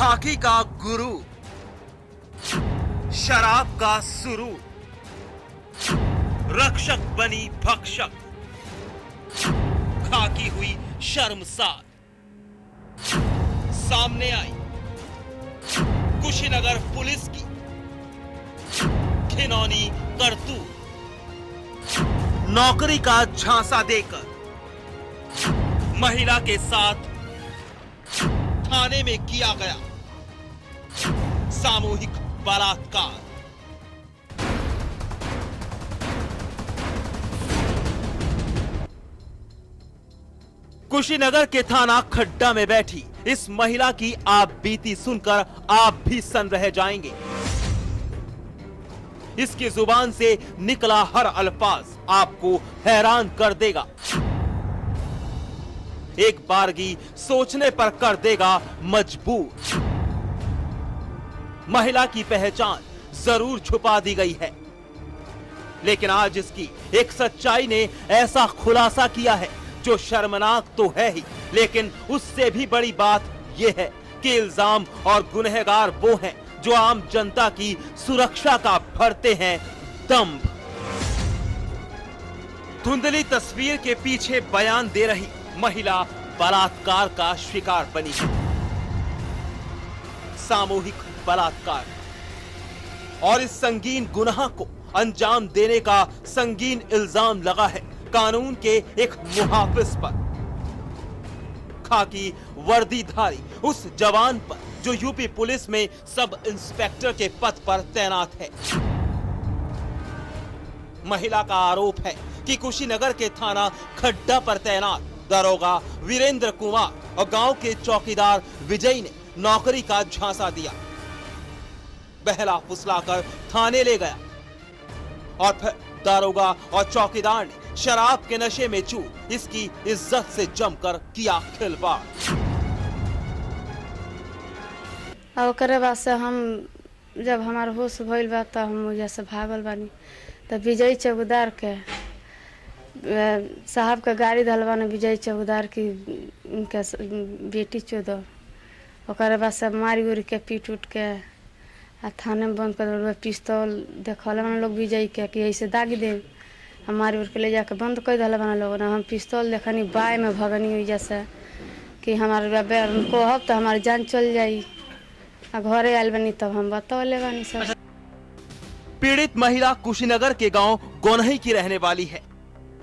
खाकी का गुरु, शराब का सुरू, रक्षक बनी भक्षक, खाकी हुई शर्मसार। सामने आई कुशीनगर पुलिस की घिनौनी करतूत। नौकरी का झांसा देकर महिला के साथ थाने में किया गया सामूहिक बलात्कार। कुशीनगर के थाना खड्डा में बैठी इस महिला की आप बीती सुनकर आप भी सन रह जाएंगे। इसकी जुबान से निकला हर अल्फाज आपको हैरान कर देगा, एक बारगी सोचने पर कर देगा मजबूर। महिला की पहचान जरूर छुपा दी गई है, लेकिन आज इसकी एक सच्चाई ने ऐसा खुलासा किया है जो शर्मनाक तो है ही, लेकिन उससे भी बड़ी बात यह है कि इल्जाम और गुनहगार वो हैं जो आम जनता की सुरक्षा का भरते हैं दंभ। धुंधली तस्वीर के पीछे बयान दे रही महिला बलात्कार का शिकार बनी है। सामूहिक बलात्कार और इस संगीन गुनाह को अंजाम देने का संगीन इल्जाम लगा है कानून के एक मुहाफिज पर। खाकी वर्दीधारी उस जवान पर जो यूपी पुलिस में सब इंस्पेक्टर के पद पर तैनात है। महिला का आरोप है कि कुशीनगर के थाना खड्डा पर तैनात दरोगा वीरेंद्र कुमार और गांव के चौकीदार विजय ने नौकरी का झांसा दिया, बहला फुसलाकर थाने ले गया और फिर दरोगा और चौकीदार ने शराब के नशे में चूर इसकी इज्जत से जमकर किया खिलवाड़। ओकरे बाद से हम जब हमारा होश भइल बा तब हम जैसे भागल बानी तब विजय चौकीदार के साहब का गाड़ी धलवाने विजय चौकीदार की उनके बेटी चौदह। ओकरे बाद से मारी उरी के पीट उठ के थाने में बंद कर पिस्तौल देखल बना लोग विजय के कि ऐसे दागी दे। हमारी उर के ले जाके बंद कर दिल बना लोग हम पिस्तौल देखनी बाय में भगनी हुई जैसे कि हमारे कहब तो हमारी जान चल जाई। घरे आयल बनी तब हम बतौले बानी सब। पीड़ित महिला कुशीनगर के गांव गोनही की रहने वाली है।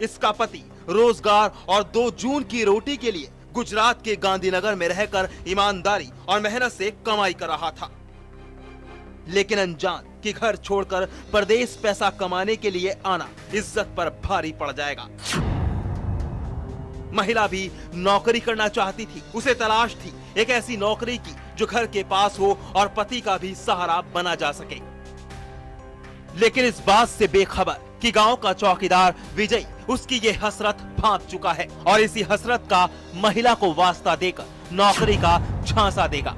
इसका पति रोजगार और 2 जून की रोटी के लिए गुजरात के गांधीनगर में रहकर ईमानदारी और मेहनत से कमाई कर रहा था, लेकिन अनजान कि घर छोड़कर परदेश पैसा कमाने के लिए आना इज्जत पर भारी पड़ जाएगा। महिला भी नौकरी करना चाहती थी, उसे तलाश थी एक ऐसी नौकरी की जो घर के पास हो और पति का भी सहारा बना जा सके। लेकिन इस बात से बेखबर कि गांव का चौकीदार विजय उसकी ये हसरत भांप चुका है और इसी हसरत का महिला को वास्ता देकर नौकरी का झांसा देगा।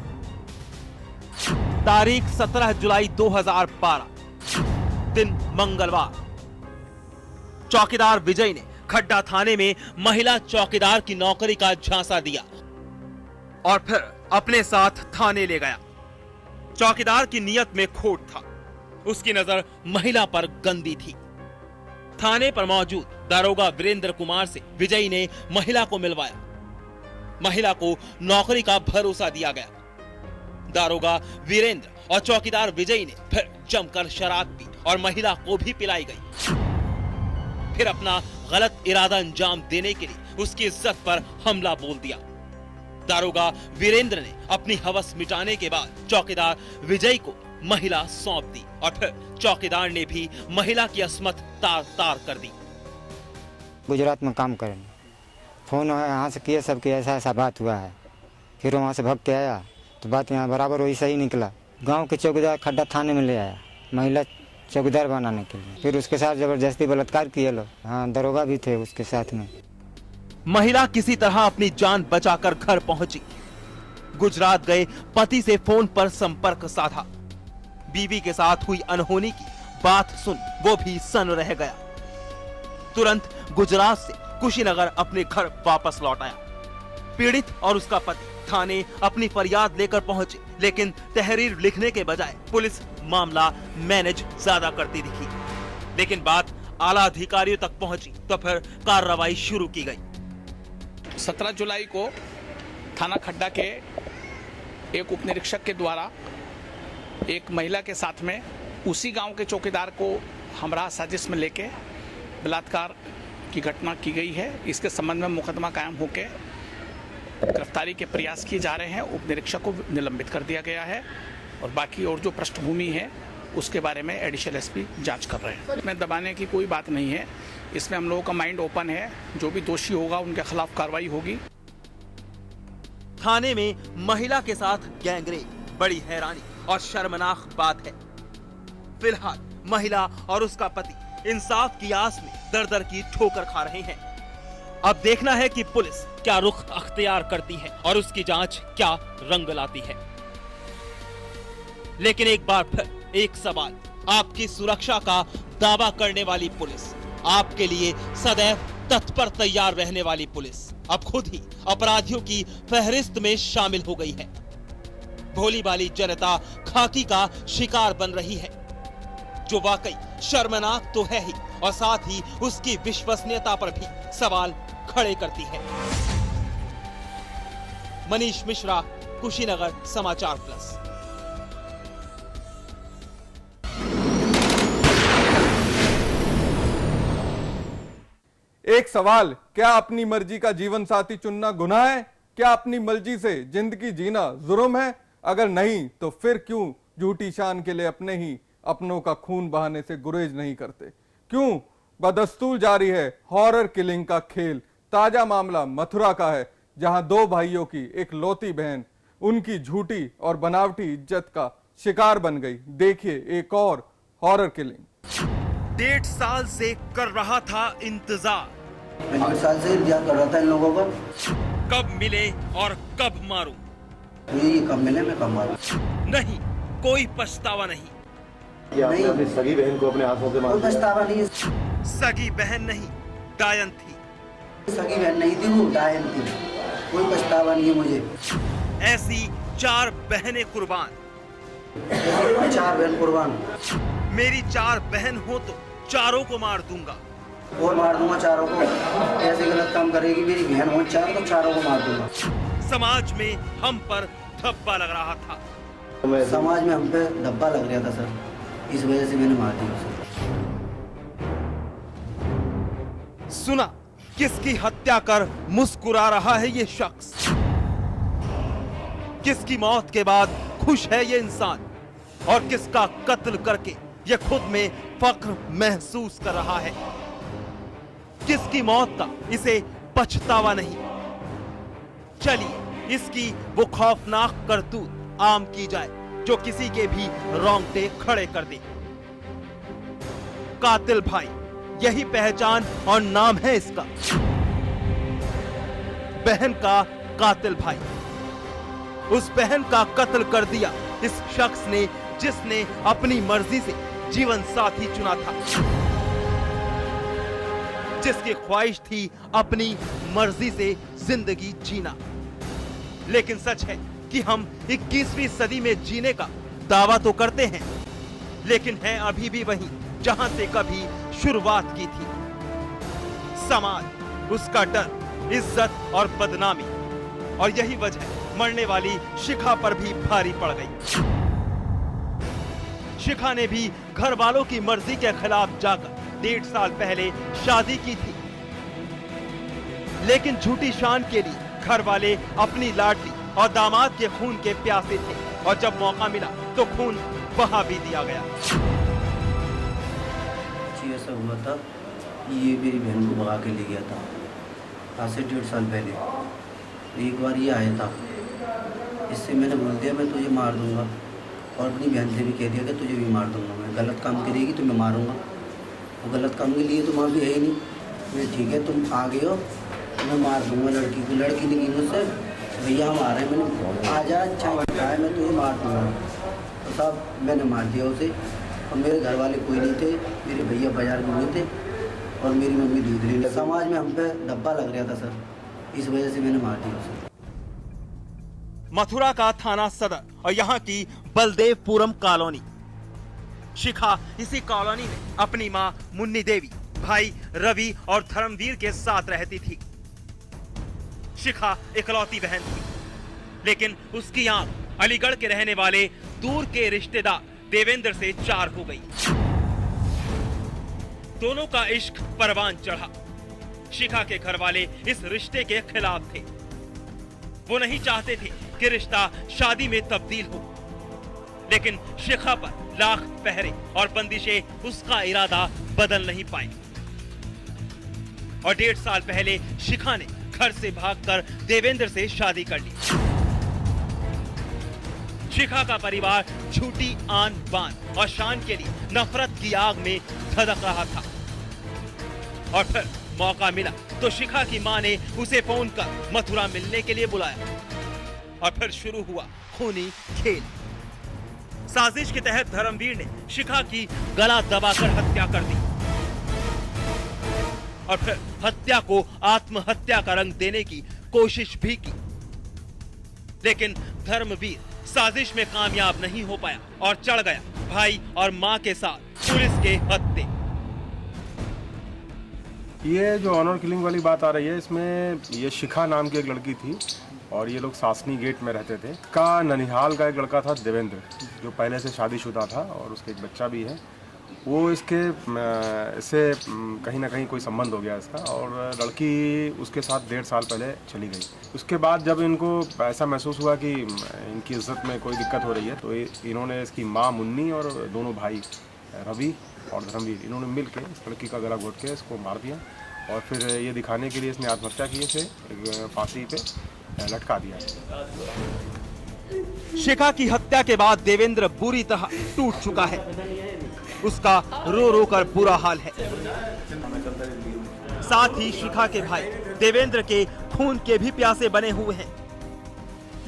तारीख 17 जुलाई 2012, दिन मंगलवार। चौकीदार विजय ने खड्डा थाने में महिला चौकीदार की नौकरी का झांसा दिया और फिर अपने साथ थाने ले गया। चौकीदार की नियत में खोट था, उसकी नजर महिला पर गंदी थी। थाने पर मौजूद दारोगा वीरेंद्र कुमार से विजय ने महिला को मिलवाया। महिला को नौकरी का भरोसा दिया गया। दारोगा वीरेंद्र और चौकीदार विजय ने फिर जमकर शराब पी और महिला को भी पिलाई गई। फिर अपना गलत इरादा अंजाम देने के लिए उसकी इज्जत पर हमला बोल दिया। दारोगा वीरेंद्र ने अपनी हवस मिटाने के बाद चौकीदार विजय को महिला सौंप दी और फिर चौकीदार ने भी महिला की अस्मत तार तार कर दी। गुजरात में काम करें, फोन यहाँ से किए सबके ऐसा ऐसा बात हुआ है। फिर वहाँ से भाग के आया तो बात यहाँ बराबर वही सही निकला। गांव के चौकीदार खड्डा थाने में ले आया महिला चौकीदार बनाने के लिए। फिर उसके साथ जबरदस्ती बलात्कार किए लोग। हाँ, दरोगा भी थे उसके साथ में। महिला किसी तरह अपनी जान बचाकर घर पहुंची। गुजरात गए पति से फोन पर संपर्क साधा। बीवी के साथ हुई अनहोनी की बात सुन वो भी सन रह गया। तुरंत गुजरात से कुशीनगर अपने घर वापस लौट आया। पीड़ित और उसका पति थाने अपनी फरियाद लेकर पहुंचे, लेकिन तहरीर लिखने के बजाय पुलिस मामला मैनेज ज्यादा करती दिखी। लेकिन बात आला अधिकारियों तक पहुंची तो फिर कार्रवाई शुरू की गई। 17 जुलाई को थाना खड्डा के एक उप निरीक्षक के द्वारा एक महिला के साथ में उसी गांव के चौकीदार को हमराह साजिश में लेके बलात्कार की घटना की गई है। इसके संबंध में मुकदमा कायम होकर गिरफ्तारी के प्रयास किए जा रहे हैं। उप निरीक्षक को निलंबित कर दिया गया है और बाकी और जो पृष्ठभूमि है उसके बारे में एडिशनल एसपी जांच कर रहे हैं। इसमें दबाने की कोई बात नहीं है, इसमें हम लोगों का माइंड ओपन है। जो भी दोषी होगा उनके खिलाफ कार्रवाई होगी। थाने में महिला के साथ गैंगरेप बड़ी हैरानी और शर्मनाक बात है। फिलहाल महिला और उसका पति इंसाफ की आस में दर-दर की ठोकर खा रहे हैं। अब देखना है कि पुलिस क्या रुख अख्तियार करती है और उसकी जांच क्या रंग लाती है। लेकिन एक बार फिर एक सवाल, आपकी सुरक्षा का दावा करने वाली पुलिस, आपके लिए सदैव तत्पर तैयार रहने वाली पुलिस अब खुद ही अपराधियों की फहरिस्त में शामिल हो गई है। भोली भाली जनता खाकी का शिकार बन रही है, जो वाकई शर्मनाक तो है ही और साथ ही उसकी विश्वसनीयता पर भी सवाल खड़े करती है। मनीष मिश्रा, कुशीनगर समाचार प्लस। एक सवाल, क्या अपनी मर्जी का जीवन साथी चुनना गुनाह है? क्या अपनी मर्जी से जिंदगी जीना जुर्म है? अगर नहीं तो फिर क्यों झूठी शान के लिए अपनों का खून बहाने से गुरेज नहीं करते? क्यों बदस्तूर जारी है हॉरर किलिंग का खेल? ताजा मामला मथुरा का है, जहां 2 भाइयों की एक लौती बहन उनकी झूठी और बनावटी इज्जत का शिकार बन गई। देखिए एक और हॉरर किलिंग। 1.5 साल से कर रहा था इंतजार, 1.5 साल से इंतजार कर रहा था इन लोगों को। कब मिले और कब मारूं। मुझे ये कब मिले, मैं कब मारूं। नहीं, कोई पछतावा नहीं। कि आपने अपनी सगी बहन को अपने हाथों से मार कोई दिया। पछतावा नहीं है। सगी बहन नहीं, डायन थी। सगी बहन नहीं थी, वो डायन थी। कोई पछतावा नहीं है मुझे। ऐसी 4 बहनें कुर्बान। 4 बहन कुर्बान। मेरी 4 बहन हो तो चारों को मार दूंगा। और मार दूंगा चारों को। ऐसे गलत काम करेगी मेरी बहन हो 4 तो चारों को मार दूंगा। समाज में हम पर धब्बा लग रहा था। समाज में हम पे धब्बा लग रहा था सर, इस वजह से मैंने मार दिया उसे। सुना किसकी हत्या कर मुस्कुरा रहा है ये शख्स? किसकी मौत के बाद खुश है ये इंसान? और किसका कत्ल करके ये खुद में फख्र महसूस कर रहा है? किसकी मौत का इसे पछतावा नहीं? चलिए इसकी वो खौफनाक करतूत आम की जाए जो किसी के भी रोंगटे खड़े कर दे। कातिल भाई, यही पहचान और नाम है इसका। बहन का कातिल भाई। उस बहन का कत्ल कर दिया इस शख्स ने जिसने अपनी मर्जी से जीवन साथी चुना था, जिसकी ख्वाहिश थी अपनी मर्जी से जिंदगी जीना। लेकिन सच है कि हम 21वीं सदी में जीने का दावा तो करते हैं, लेकिन हैं अभी भी वहीं जहां से कभी शुरुआत की थी। समाज, उसका डर, इज्जत और बदनामी, और यही वजह मरने वाली शिखा पर भी भारी पड़ गई। शिखा ने भी घर वालों की मर्जी के खिलाफ जाकर 1.5 साल पहले शादी की थी, लेकिन झूठी शान के लिए घर वाले अपनी लाडली और दामाद के खून के प्यासे थे, और जब मौका मिला तो खून बहा भी दिया गया। ऐसा हुआ था, ये मेरी बहन को भगा के ले गया था आज से 1.5 साल पहले। एक बार ये आया था, इससे मैंने बोल दिया मैं तुझे मार दूंगा, और अपनी बहन से भी कह दिया कि तुझे भी मार दूंगा। मैं गलत काम करेगी तो मैं मारूंगा। वो गलत काम के लिए तो माँ भी है ही नहीं। मैं ठीक है तुम आ गए हो, मैं मार दूंगा लड़की को। लड़की ने की मुझसे, भैया हम आ रहे हैं। मैंने आ जा, अच्छा है मैं तुझे मार दूंगा। तो साहब मैंने मार दिया उसे, और मेरे घर वाले कोई नहीं थे। मेरे भैया बाजार में हुए थे और मेरी मम्मी दूध ले ली। समाज में हम पे धब्बा लग रहा था सर, इस वजह से मैंने मार दिया उसे। मथुरा का थाना सदर और यहाँ की बलदेवपुरम कॉलोनी। शिखा इसी कॉलोनी में अपनी मां मुन्नी देवी, भाई रवि और धर्मवीर के साथ रहती थी। शिखा इकलौती बहन थी, लेकिन उसकी आंख अलीगढ़ के रहने वाले दूर के रिश्तेदार देवेंद्र से चार हो गई। दोनों का इश्क परवान चढ़ा। शिखा के घर वाले इस रिश्ते के खिलाफ थे। वो नहीं चाहते थे कि रिश्ता शादी में तब्दील हो, लेकिन शिखा पर लाख पहरे और बंदिशें उसका इरादा बदल नहीं पाई। और 1.5 साल पहले शिखा ने घर से भागकर देवेंद्र से शादी कर ली। शिखा का परिवार झूठी आन बान और शान के लिए नफरत की आग में धधक रहा था। और फिर मौका मिला तो शिखा की मां ने उसे फोन कर मथुरा मिलने के लिए बुलाया। और फिर शुरू हुआ खूनी खेल। साजिश के तहत धर्मवीर ने शिखा की गला दबाकर हत्या कर दी और फिर हत्या को आत्महत्या का रंग देने की कोशिश भी की, लेकिन धर्मवीर साजिश में कामयाब नहीं हो पाया और चढ़ गया भाई और मां के साथ पुलिस के हत्थे। ये जो ऑनर किलिंग वाली बात आ रही है, इसमें ये शिखा नाम की एक लड़की थी और ये लोग सासनी गेट में रहते थे। का ननिहाल का एक लड़का था देवेंद्र, जो पहले से शादीशुदा था और उसके एक बच्चा भी है। वो इससे कहीं ना कहीं कोई संबंध हो गया इसका, और लड़की उसके साथ 1.5 साल पहले चली गई। उसके बाद जब इनको ऐसा महसूस हुआ कि इनकी इज्जत में कोई दिक्कत हो रही है, तो इन्होंने इसकी माँ मुन्नी और दोनों भाई रवि और धर्मवीर, इन्होंने मिल के इस लड़की का गला घोट के इसको मार दिया और फिर ये दिखाने के लिए इसने आत्महत्या की, इसे फांसी पे लटका दिया। शिखा की हत्या के बाद देवेंद्र बुरी तरह टूट चुका है। उसका रो रो कर बुरा हाल है। साथ ही शिखा के भाई देवेंद्र के खून के भी प्यासे बने हुए हैं,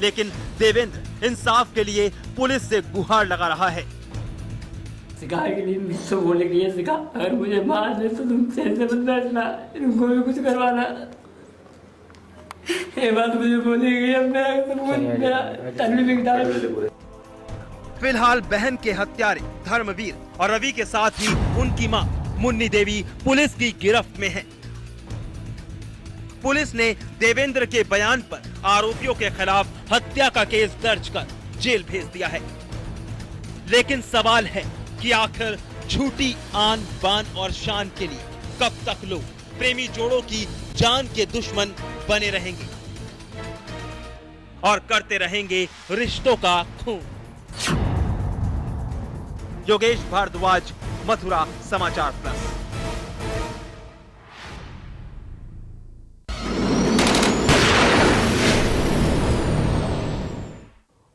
लेकिन देवेंद्र इंसाफ के लिए पुलिस से गुहार लगा रहा है। शिखा के लिए मुझसे बोले कि ये शिखा अगर मुझे मार दे तो तुम सही से मत बैठना, इनको भी कुछ करवाना। ये बात मुझे बोली गई, अब मेरा तकलीफ मिटा। फिलहाल बहन के हत्यारे धर्मवीर और रवि के साथ ही उनकी मां मुन्नी देवी पुलिस की गिरफ्त में है। पुलिस ने देवेंद्र के बयान पर आरोपियों के खिलाफ हत्या का केस दर्ज कर जेल भेज दिया है। लेकिन सवाल है कि आखिर झूठी आन बान और शान के लिए कब तक लोग प्रेमी जोड़ों की जान के दुश्मन बने रहेंगे और करते रहेंगे रिश्तों का खून। योगेश भारद्वाज, मथुरा समाचार प्लस।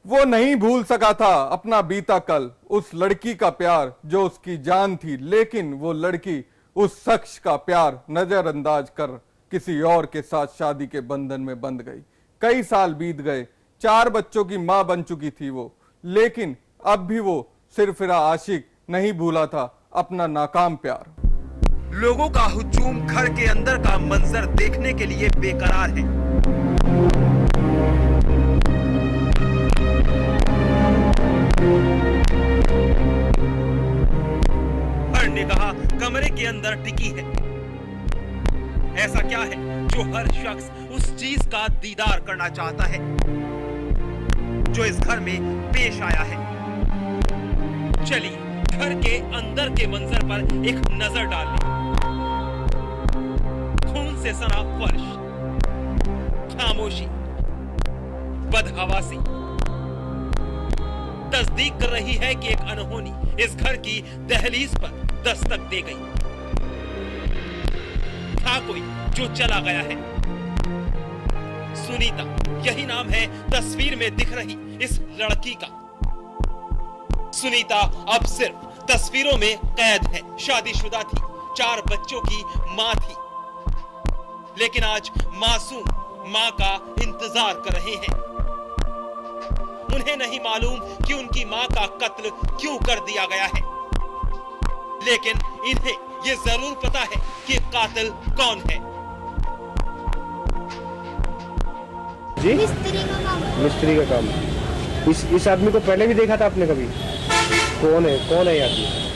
वो नहीं भूल सका था अपना बीता कल, उस लड़की का प्यार जो उसकी जान थी, लेकिन वो लड़की उस शख्स का प्यार नजरअंदाज कर किसी और के साथ शादी के बंधन में बंध गई। कई साल बीत गए, 4 बच्चों की मां बन चुकी थी वो, लेकिन अब भी वो सिरफिरा आशिक नहीं भूला था अपना नाकाम प्यार। लोगों का हुजूम घर के अंदर का मंजर देखने के लिए बेकरार है। हर निगाह कमरे के अंदर टिकी है। ऐसा क्या है जो हर शख्स उस चीज का दीदार करना चाहता है जो इस घर में पेश आया है। चलिए घर के अंदर के मंजर पर एक नजर डाल लें। खून से सना फर्श, खामोशी, बदहवासी तस्दीक कर रही है कि एक अनहोनी इस घर की दहलीज पर दस्तक दे गई। था कोई जो चला गया है। सुनीता, यही नाम है तस्वीर में दिख रही इस लड़की का। सुनीता अब सिर्फ तस्वीरों में कैद है। शादीशुदा थी, 4 बच्चों की मां थी, लेकिन आज मासूम मां का इंतजार कर रहे हैं। उन्हें नहीं मालूम कि उनकी मां का कत्ल क्यों कर दिया गया है, लेकिन इन्हें यह जरूर पता है कि कातिल कौन है। जी मिस्त्री का काम। मिस्त्री का काम। इस आदमी को पहले भी देखा था आपने कभी? कौन है ये आदमी?